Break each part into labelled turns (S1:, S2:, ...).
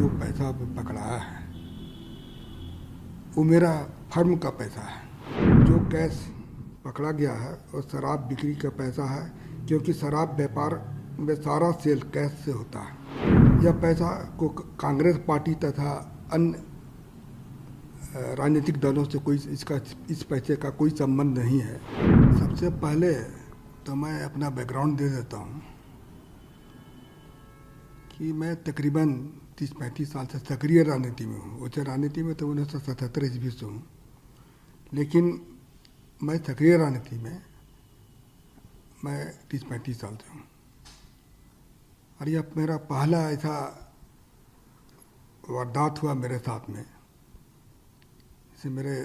S1: जो पैसा पकड़ाया है वो मेरा फर्म का पैसा है। जो कैश पकड़ा गया है वो शराब बिक्री का पैसा है, क्योंकि शराब व्यापार में सारा सेल कैश से होता है। यह पैसा को कांग्रेस पार्टी तथा अन्य राजनीतिक दलों से कोई इस पैसे का कोई संबंध नहीं है। सबसे पहले तो मैं अपना बैकग्राउंड दे देता हूँ कि मैं तकरीबन 30-35 साल से सक्रिय राजनीति में हूँ। उच्च राजनीति में तो 1977 ईस्वी से हूँ, लेकिन मैं सक्रिय राजनीति में मैं 30-35 साल से हूँ। और यह मेरा पहला ऐसा वारदात हुआ मेरे साथ में, इससे मेरे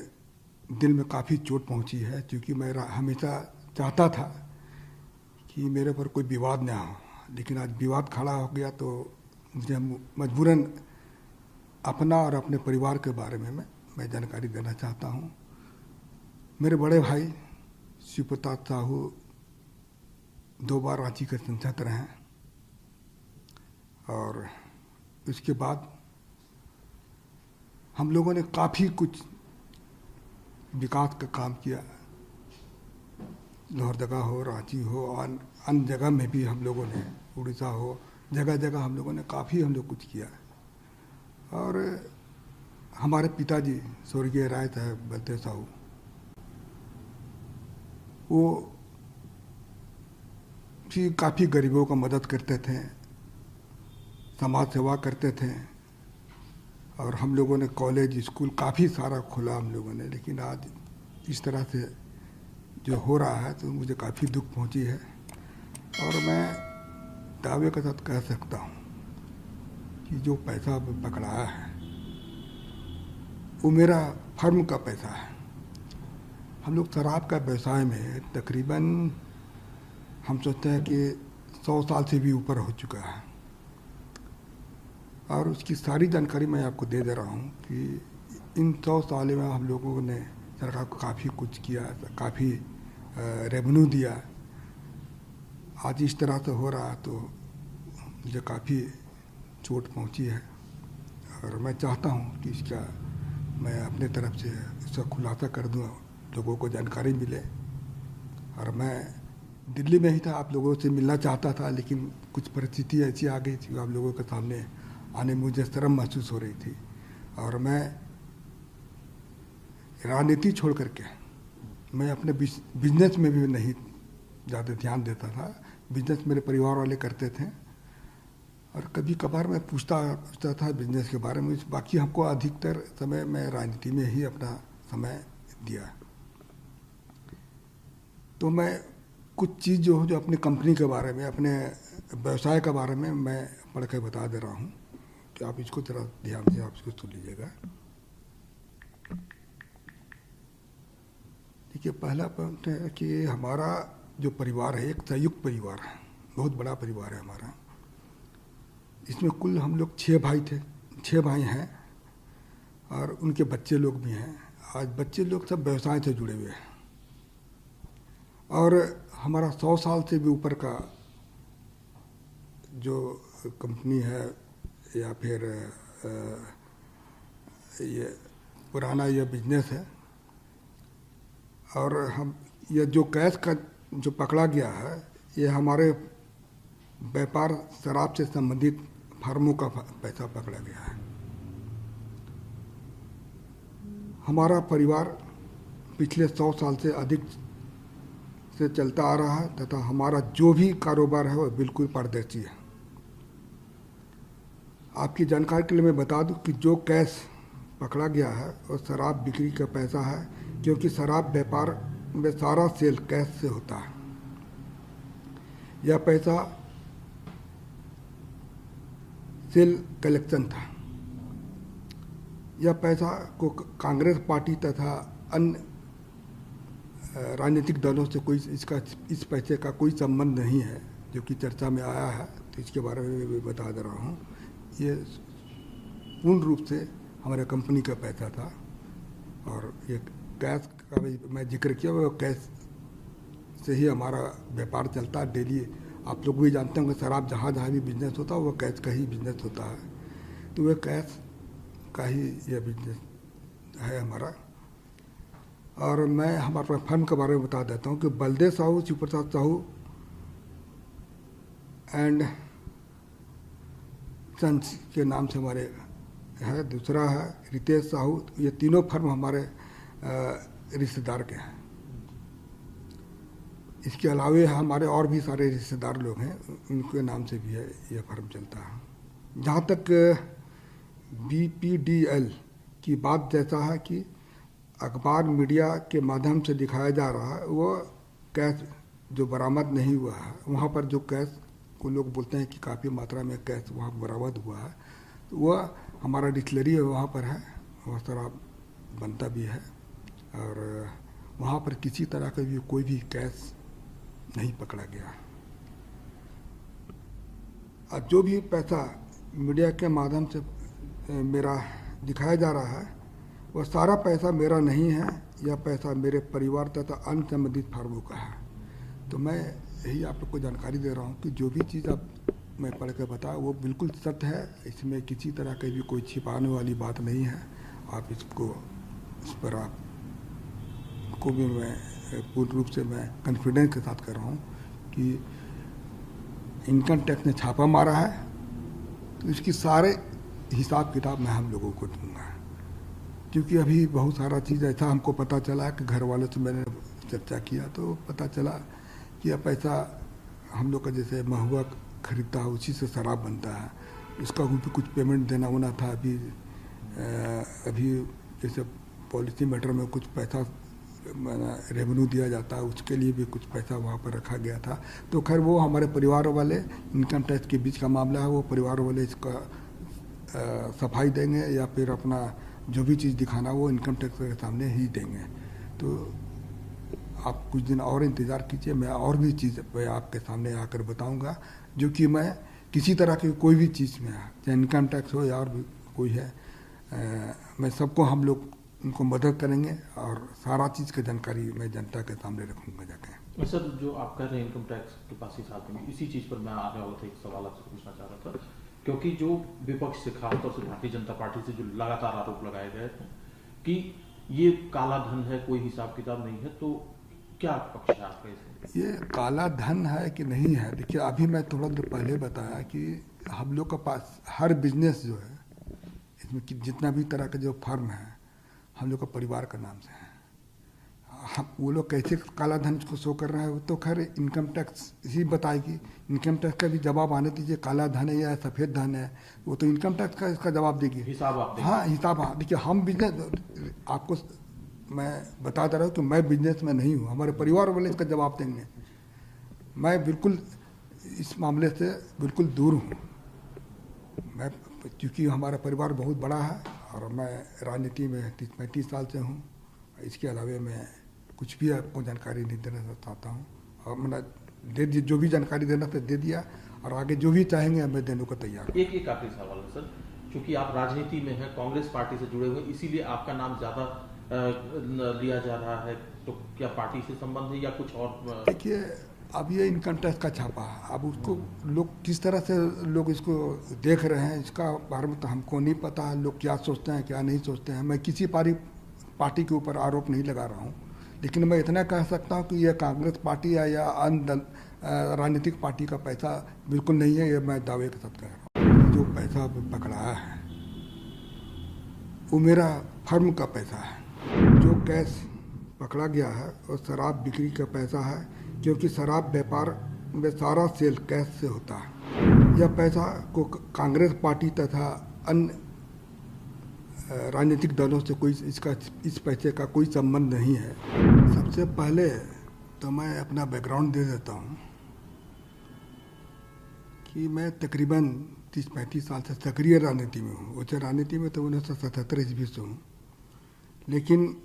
S1: दिल में काफ़ी चोट पहुँची है, क्योंकि मैं हमेशा चाहता था कि मेरे पर कोई विवाद ना हो, लेकिन आज विवाद खड़ा हो गया तो मुझे मजबूरन अपना और अपने परिवार के बारे में मैं जानकारी देना चाहता हूँ। मेरे बड़े भाई शिव प्रताप साहू 2 बार रांची के सांसद रहे हैं, और उसके बाद हम लोगों ने काफ़ी कुछ विकास का काम किया। लोहरदगा हो, रांची हो, और अन्य जगह में भी हम लोगों ने, उड़ीसा हो, जगह जगह हम लोगों ने काफ़ी कुछ किया। और हमारे पिताजी स्वर्गीय राय साहब बलदेव साहू, वो भी काफ़ी गरीबों का मदद करते थे, समाज सेवा करते थे, और हम लोगों ने कॉलेज स्कूल काफ़ी सारा खोला हम लोगों ने। लेकिन आज इस तरह से जो हो रहा है तो मुझे काफ़ी दुख पहुंची है, और मैं दावे के साथ कह सकता हूं कि जो पैसा पकड़ाया है वो मेरा फर्म का पैसा है। हम लोग शराब का व्यवसाय में तकरीबन हम सोचते हैं कि 100 साल से भी ऊपर हो चुका है, और उसकी सारी जानकारी मैं आपको दे रहा हूँ कि इन 100 साल में हम लोगों ने सरकार को काफ़ी कुछ किया, काफ़ी रेवेन्यू दिया। आज इस तरह से हो रहा तो मुझे काफ़ी चोट पहुंची है, और मैं चाहता हूं कि इसका मैं अपने तरफ से इसका खुलासा कर दूं, लोगों को जानकारी मिले। और मैं दिल्ली में ही था, आप लोगों से मिलना चाहता था, लेकिन कुछ परिस्थिति ऐसी आ गई थी, आप लोगों के सामने आने में मुझे शर्म महसूस हो रही थी। और मैं राजनीति छोड़ करके मैं अपने बिजनेस में भी नहीं ज़्यादा ध्यान देता था। बिजनेस मेरे परिवार वाले करते थे, और कभी कभार मैं पूछता था बिजनेस के बारे में। बाकी हमको अधिकतर समय मैं राजनीति में ही अपना समय दिया। तो मैं कुछ चीज़ जो अपनी कंपनी के बारे में, अपने व्यवसाय के बारे में मैं पढ़ के बता दे रहा हूँ, कि आप इसको जरा ध्यान से आप इसको सुन लीजिएगा। देखिए, पहला पॉइंट है कि हमारा जो परिवार है एक संयुक्त परिवार है, बहुत बड़ा परिवार है हमारा। इसमें कुल हम लोग 6 भाई थे, 6 भाई हैं, और उनके बच्चे लोग भी हैं। आज बच्चे लोग सब व्यवसाय से जुड़े हुए हैं, और हमारा 100 साल से भी ऊपर का जो कंपनी है, या फिर ये पुराना ये बिजनेस है। और हम ये जो कैश का जो पकड़ा गया है, ये हमारे व्यापार शराब से संबंधित फर्मों का पैसा पकड़ा गया है। हमारा परिवार पिछले 100 साल से अधिक से चलता आ रहा है, तथा हमारा जो भी कारोबार है वो बिल्कुल पारदर्शी है। आपकी जानकारी के लिए मैं बता दूं कि जो कैश पकड़ा गया है वो शराब बिक्री का पैसा है, क्योंकि शराब व्यापार में सारा सेल कैश से होता है। यह पैसा सेल कलेक्शन था। यह पैसा को कांग्रेस पार्टी तथा अन्य राजनीतिक दलों से इस पैसे का कोई संबंध नहीं है, जो कि चर्चा में आया है। तो इसके बारे में मैं बता दे रहा हूँ, ये पूर्ण रूप से हमारे कंपनी का पैसा था। और ये कैश का भी मैं जिक्र किया, वो कैश से ही हमारा व्यापार चलता है डेली। आप लोग भी जानते होंगे, शराब जहाँ जहाँ भी बिजनेस होता है वो कैश का ही बिजनेस होता है। तो वह कैश का ही यह बिजनेस है हमारा। और मैं हमारे फर्म के बारे में बता देता हूँ कि बलदेव साहू, शिव प्रसाद साहू एंड सन्स के नाम से हमारे है। दूसरा है रितेश साहू। ये तीनों फर्म हमारे रिश्तेदार के हैं। इसके अलावे हमारे और भी सारे रिश्तेदार लोग हैं, उनके नाम से भी है यह फर्म चलता है। जहाँ तक BPDL की बात जैसा है कि अखबार मीडिया के माध्यम से दिखाया जा रहा है, वो कैश जो बरामद नहीं हुआ है, वहाँ पर जो कैश को लोग बोलते हैं कि काफ़ी मात्रा में कैश वहाँ बरामद हुआ है, तो वह हमारा डिस्टिलरी है वहाँ पर है, वह शराब बनता भी है और वहाँ पर किसी तरह का भी कोई भी कैश नहीं पकड़ा गया। और जो भी पैसा मीडिया के माध्यम से मेरा दिखाया जा रहा है, वह सारा पैसा मेरा नहीं है, यह पैसा मेरे परिवार तथा अन्य संबंधित फर्मों का है। तो मैं यही आप लोग को जानकारी दे रहा हूँ कि जो भी चीज़ आप मैं पढ़ के बताया वो बिल्कुल सत्य है, इसमें किसी तरह की भी कोई छिपाने वाली बात नहीं है। आप इसको इस पर आप को भी मैं पूर्ण रूप से मैं कॉन्फिडेंस के साथ कर रहा हूँ कि इनकम टैक्स ने छापा मारा है, तो इसकी सारे हिसाब किताब मैं हम लोगों को दूंगा। क्योंकि अभी बहुत सारा चीज़ ऐसा हमको पता चला कि घर वालों से मैंने चर्चा किया तो पता चला कि यह पैसा हम लोग का जैसे महुआ खरीदता है उसी से शराब बनता है, इसका भी कुछ पेमेंट देना होना था। अभी जैसे पॉलिसी मैटर में कुछ पैसा रेवेन्यू दिया जाता है, उसके लिए भी कुछ पैसा वहाँ पर रखा गया था। तो खैर वो हमारे परिवार वाले, इनकम टैक्स के बीच का मामला है, वो परिवार वाले इसका सफाई देंगे या फिर अपना जो भी चीज़ दिखाना वो इनकम टैक्स के सामने ही देंगे। तो आप कुछ दिन और इंतज़ार कीजिए, मैं और भी चीज़ आपके सामने आकर बताऊंगा, जो कि मैं किसी तरह की कोई भी चीज़ में, चाहे इनकम टैक्स हो या और भी कोई है, मैं सबको हम लोग उनको मदद करेंगे और सारा चीज़ की जानकारी मैं जनता के सामने रखूँगा जाके।
S2: सर, जो आप कह रहे हैं इनकम टैक्स के पास ही साथ में, इसी चीज़ पर मैं आने वाला था, एक सवाल आपसे पूछना चाह रहा था। क्योंकि जो विपक्ष से, खासतौर से भारतीय जनता पार्टी से जो लगातार आरोप लगाए गए थे कि ये काला धन है, कोई हिसाब किताब नहीं है, तो क्या पक्ष है आपका इसमें?
S1: ये काला धन है कि नहीं है, देखिए अभी मैं थोड़ा देर पहले बताया कि हम लोग के पास हर बिजनेस जो है, इसमें जितना भी तरह का जो फर्म है हम लोग का परिवार का नाम से है। हम वो लोग कैसे काला धन को शो कर रहे हैं वो तो खैर इनकम टैक्स ही बताएगी। इनकम टैक्स का भी जवाब आने दीजिए, काला धन है या सफ़ेद धन है, वो तो इनकम टैक्स का इसका जवाब देगी।
S2: हिसाब आप देंगे?
S1: हाँ, हिसाब। हाँ, देखिए हम बिजनेस, आपको मैं बता दे रहा हूँ कि मैं बिजनेस में नहीं हूँ, हमारे परिवार वाले इसका जवाब देंगे। मैं बिल्कुल इस मामले से बिल्कुल दूर हूँ। मैं, क्योंकि हमारा परिवार बहुत बड़ा है और मैं राजनीति में 35 साल से हूँ। इसके अलावा मैं कुछ भी आपको जानकारी नहीं देना चाहता हूँ, और मैंने दे दी, जो भी जानकारी देना था दे दिया, और आगे जो भी चाहेंगे मैं देने को तैयार हूँ।
S2: एक आखिरी सवाल है सर, क्योंकि आप राजनीति में हैं, कांग्रेस पार्टी से जुड़े हुए, इसीलिए आपका नाम ज़्यादा लिया जा रहा है, तो क्या पार्टी से संबंध है या कुछ और?
S1: देखिए अब ये इनकम टैक्स का छापा है, अब उसको लोग किस तरह से लोग इसको देख रहे हैं इसका बारे में तो हमको नहीं पता है, लोग क्या सोचते हैं क्या नहीं सोचते हैं। मैं किसी पार्टी के ऊपर आरोप नहीं लगा रहा हूँ, लेकिन मैं इतना कह सकता हूँ कि यह कांग्रेस पार्टी है या अन्य राजनीतिक पार्टी का पैसा बिल्कुल नहीं है, ये मैं दावे के साथ कह रहा हूँ। जो पैसा पकड़ाया है वो मेरा फर्म का पैसा है। जो कैश पकड़ा गया है वो शराब बिक्री का पैसा है, क्योंकि शराब व्यापार में सारा सेल कैश से होता है। यह पैसा को कांग्रेस पार्टी तथा अन्य राजनीतिक दलों से कोई इस पैसे का कोई संबंध नहीं है। सबसे पहले तो मैं अपना बैकग्राउंड दे देता हूँ कि मैं तकरीबन 30-35 साल से सक्रिय राजनीति में हूँ। वैसे राजनीति में तो 1977 ईस्वी से हूँ, लेकिन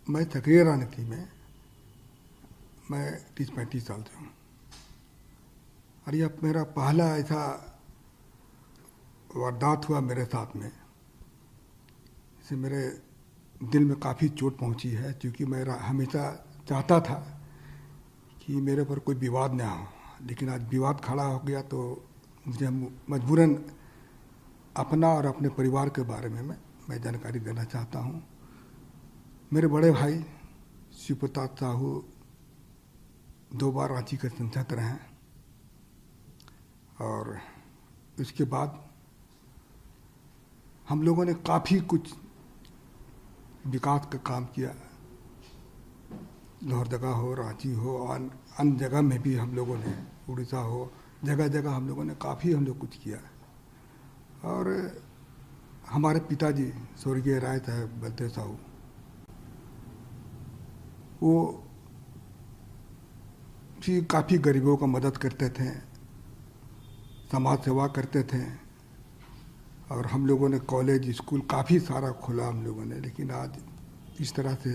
S1: मैं सक्रिय राजनीति में मैं 30-35 साल से हूँ। और यह मेरा पहला ऐसा वारदात हुआ मेरे साथ में, इससे मेरे दिल में काफ़ी चोट पहुँची है, क्योंकि मैं हमेशा चाहता था कि मेरे पर कोई विवाद ना हो, लेकिन आज विवाद खड़ा हो गया तो मुझे मजबूरन अपना और अपने परिवार के बारे में मैं जानकारी देना चाहता हूँ। मेरे बड़े भाई शिव प्रताप साहू 2 बार रांची के सांसद रहे हैं और इसके बाद हम लोगों ने काफ़ी कुछ विकास का काम किया। लोहरदगा हो, रांची हो, अन्य जगह में भी हम लोगों ने, उड़ीसा हो, जगह जगह हम लोगों ने काफ़ी कुछ किया। और हमारे पिताजी स्वर्गीय राय साहब बलदेव साहू, वो भी काफ़ी गरीबों का मदद करते थे, समाज सेवा करते थे और हम लोगों ने कॉलेज स्कूल काफ़ी सारा खोला हम लोगों ने। लेकिन आज इस तरह से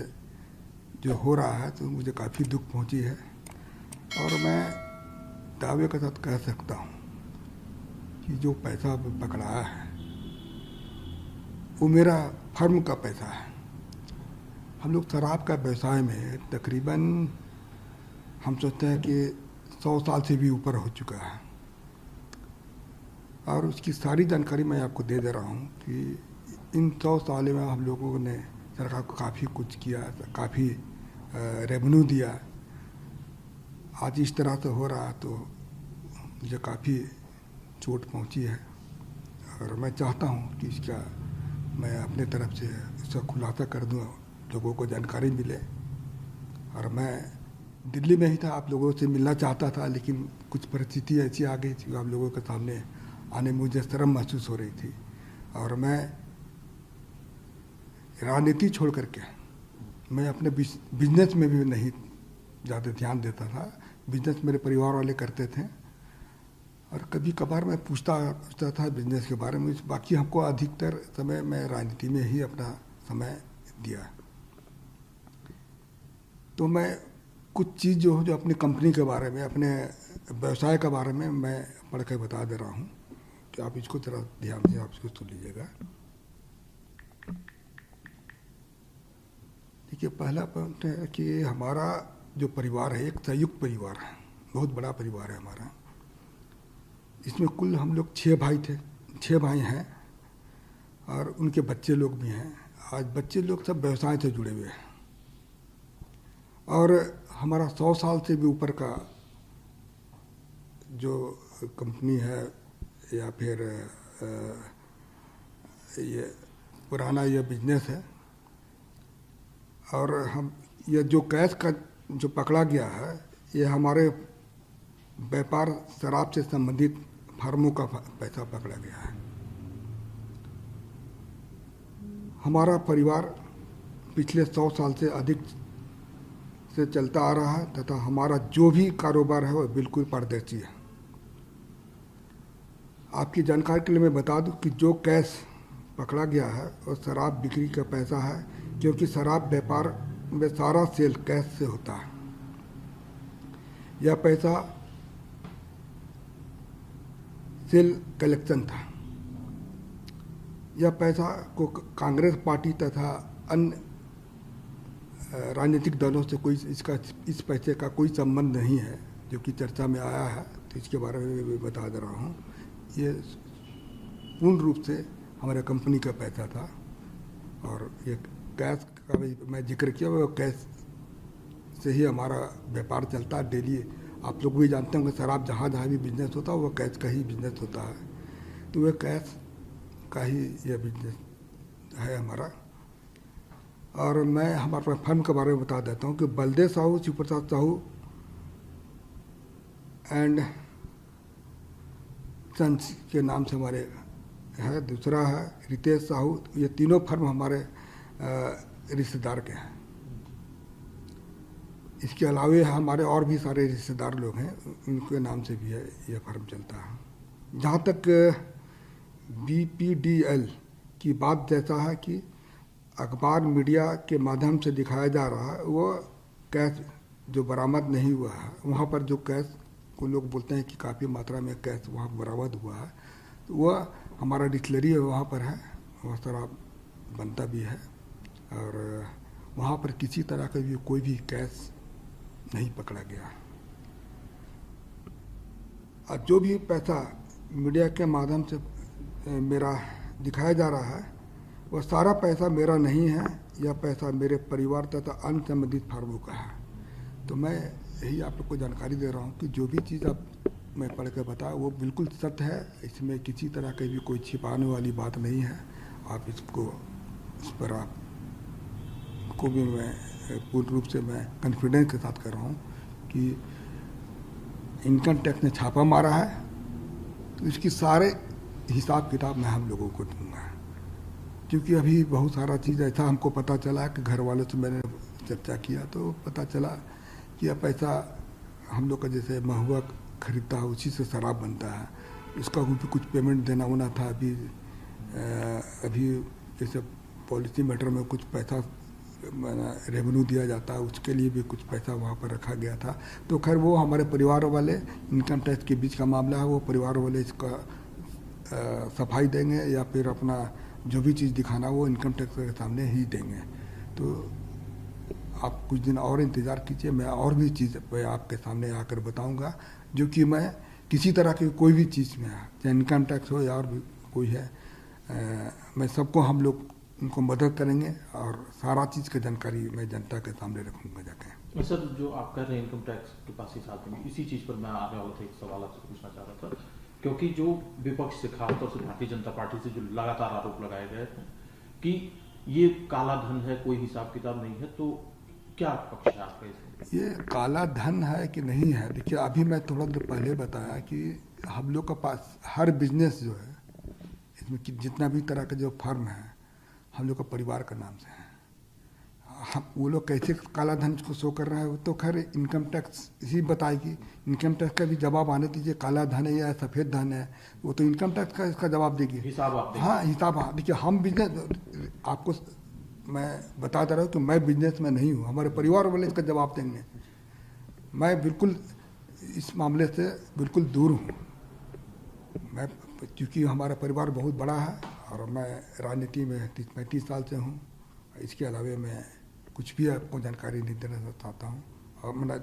S1: जो हो रहा है तो मुझे काफ़ी दुख पहुंची है और मैं दावे के साथ कह सकता हूं कि जो पैसा पकड़ाया है वो मेरा फर्म का पैसा है। हम लोग शराब का व्यवसाय में तकरीबन हम सोचते हैं कि 100 साल से भी ऊपर हो चुका है और उसकी सारी जानकारी मैं आपको दे रहा हूँ कि इन 100 सालों में हम लोगों ने सरकार को काफ़ी कुछ किया, काफ़ी रेवेन्यू दिया। आज इस तरह से हो रहा तो मुझे काफ़ी चोट पहुंची है और मैं चाहता हूं कि इसका मैं अपने तरफ से इसका खुलासा कर दूं, लोगों को जानकारी मिले। और मैं दिल्ली में ही था, आप लोगों से मिलना चाहता था, लेकिन कुछ परिस्थिति ऐसी आ गई थी, आप लोगों के सामने आने में मुझे शर्म महसूस हो रही थी और मैं राजनीति छोड़ करके मैं अपने बिजनेस में भी नहीं ज़्यादा ध्यान देता था। बिजनेस मेरे परिवार वाले करते थे और कभी कभार मैं पूछता था बिजनेस के बारे में। बाकी हमको अधिकतर समय मैं राजनीति में ही अपना समय दिया। तो मैं कुछ चीज़ जो अपनी कंपनी के बारे में, अपने व्यवसाय के बारे में मैं पढ़ के बता दे रहा हूँ कि आप इसको थोड़ा ध्यान से आप इसको सुन लीजिएगा। देखिए, पहला पॉइंट है कि हमारा जो परिवार है एक संयुक्त परिवार है, बहुत बड़ा परिवार है हमारा। इसमें कुल हम लोग 6 भाई थे, 6 भाई हैं और उनके बच्चे लोग भी हैं। आज बच्चे लोग सब व्यवसाय से जुड़े हुए हैं और हमारा 100 साल से भी ऊपर का जो कंपनी है या फिर ये पुराना ये बिजनेस है। और हम ये जो कैश का जो पकड़ा गया है ये हमारे व्यापार शराब से संबंधित फर्मों का पैसा पकड़ा गया है। हमारा परिवार पिछले 100 साल से अधिक से चलता आ रहा है तथा हमारा जो भी कारोबार है वो बिल्कुल पारदर्शी है। आपकी जानकारी के लिए मैं बता दूं कि जो कैश पकड़ा गया है वो शराब बिक्री का पैसा है, क्योंकि शराब व्यापार में सारा सेल कैश से होता है। यह पैसा सेल कलेक्शन था। यह पैसा को कांग्रेस पार्टी तथा अन्य राजनीतिक दलों से कोई इस पैसे का कोई संबंध नहीं है, जो कि चर्चा में आया है। तो इसके बारे में मैं बता दे रहा हूँ, ये पूर्ण रूप से हमारे कंपनी का पैसा था। और ये कैश का भी मैं जिक्र किया, वो कैश से ही हमारा व्यापार चलता है डेली। आप लोग भी जानते होंगे शराब जहाँ जहाँ भी बिजनेस होता है वो कैश का ही बिजनेस होता है। तो वह कैश का ही यह बिजनेस है हमारा। और मैं हमारे फर्म के बारे में बता देता हूँ कि बलदेव साहू, शिव प्रताप साहू एंड सन्स के नाम से हमारे है। दूसरा है रितेश साहू। ये तीनों फर्म हमारे रिश्तेदार के हैं। इसके अलावे हमारे और भी सारे रिश्तेदार लोग हैं, उनके नाम से भी है यह फर्म चलता है। जहाँ तक BPDL की बात जैसा है कि अखबार मीडिया के माध्यम से दिखाया जा रहा है, वो कैश जो बरामद नहीं हुआ है, वहाँ पर जो कैश को लोग बोलते हैं कि काफ़ी मात्रा में कैश वहाँ बरामद हुआ है, तो वह हमारा डिस्टिलरी है वहाँ पर है, वहाँ शराब बनता भी है और वहाँ पर किसी तरह का भी कोई भी कैश नहीं पकड़ा गया। और जो भी पैसा मीडिया के माध्यम से मेरा दिखाया जा रहा है वह सारा पैसा मेरा नहीं है, यह पैसा मेरे परिवार तथा अन्य संबंधित फार्मों का है। तो मैं यही आप लोग को जानकारी दे रहा हूँ कि जो भी चीज़ आप मैं पढ़ कर बताया वो बिल्कुल सत्य है, इसमें किसी तरह की भी कोई छिपाने वाली बात नहीं है। आप इस पर आप को भी मैं पूर्ण रूप से मैं कॉन्फिडेंस के साथ कर रहा हूँ कि इनकम टैक्स ने छापा मारा है तो इसकी सारे हिसाब किताब मैं हम लोगों को दूंगा, क्योंकि अभी बहुत सारा चीज़ ऐसा हमको पता चला कि घर वालों से मैंने चर्चा किया तो पता चला कि यह पैसा हम लोग का जैसे महुआ खरीदता है उसी से शराब बनता है, इसका भी कुछ पेमेंट देना होना था। अभी जैसे पॉलिसी मैटर में कुछ पैसा रेवेन्यू दिया जाता है, उसके लिए भी कुछ पैसा वहाँ पर रखा गया था। तो खैर वो हमारे परिवार वाले इनकम टैक्स के बीच का मामला है, वो परिवार वाले इसका सफाई देंगे या फिर अपना जो भी चीज़ दिखाना वो इनकम टैक्स के सामने ही देंगे। तो आप कुछ दिन और इंतज़ार कीजिए, मैं और भी चीज़ आपके सामने आकर बताऊंगा, जो कि मैं किसी तरह की कोई भी चीज़ में चाहे इनकम टैक्स हो या और भी कोई है, मैं सबको हम लोग उनको मदद करेंगे और सारा चीज़ की जानकारी मैं जनता के सामने रखूँगा जाके।
S2: सर, जो आप कर रहे हैं इनकम टैक्स के पास ही साथ में इसी चीज़ पर मैं आने वाला था, एक सवाल आपसे पूछना चाह रहा था, क्योंकि जो विपक्ष से खासतौर से भारतीय जनता पार्टी से जो लगातार आरोप लगाए गए हैं कि ये काला धन है, कोई हिसाब किताब नहीं है, तो क्या पक्ष है आपका इसमें?
S1: ये काला धन है कि नहीं है, देखिए अभी मैं थोड़ा देर पहले बताया कि हम लोग के पास हर बिजनेस जो है इसमें जितना भी तरह का जो फर्म है हम लोग का परिवार का नाम से है। हम वो लोग कैसे काला धन को शो कर रहा है वो तो खैर इनकम टैक्स ही बताएगी। इनकम टैक्स का भी जवाब आने दीजिए, काला धन है या सफ़ेद धन है, वो तो इनकम टैक्स का इसका जवाब देगी,
S2: हिसाब आप देंगे।
S1: हाँ हिसाब। हाँ देखिए हम बिजनेस आपको मैं बता दे रहा हूँ कि मैं बिजनेस में नहीं हूँ, हमारे परिवार वाले इसका जवाब देंगे। मैं बिल्कुल इस मामले से बिल्कुल दूर हूँ, मैं क्योंकि हमारा परिवार बहुत बड़ा है और मैं राजनीति में 35 साल से हूँ। इसके अलावा मैं कुछ भी आपको जानकारी नहीं देना चाहता हूँ और मैंने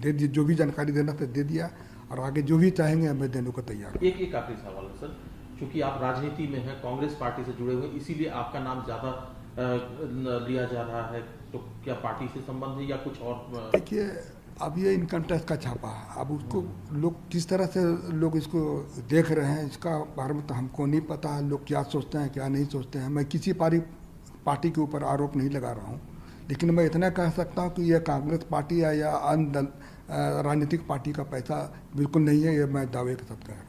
S1: दे दी, जो भी जानकारी देना था दे दिया और आगे जो भी चाहेंगे मैं देने को तैयार हूँ।
S2: एक आखिरी सवाल है सर, क्योंकि आप राजनीति में हैं, कांग्रेस पार्टी से जुड़े हुए, इसीलिए आपका नाम ज़्यादा लिया जा रहा है, तो क्या पार्टी से संबंध है या कुछ और?
S1: देखिए अब ये इनकम टैक्स का छापा है, अब उसको लोग किस तरह से लोग इसको देख रहे हैं इसका बारे में तो हमको नहीं पता है, लोग क्या सोचते हैं क्या नहीं सोचते हैं। मैं किसी पार्टी के ऊपर आरोप नहीं लगा रहा हूँ, लेकिन मैं इतना कह सकता हूँ कि यह कांग्रेस पार्टी है या अन्य राजनीतिक पार्टी का पैसा बिल्कुल नहीं है, ये मैं दावे के साथ कह रहा हूँ।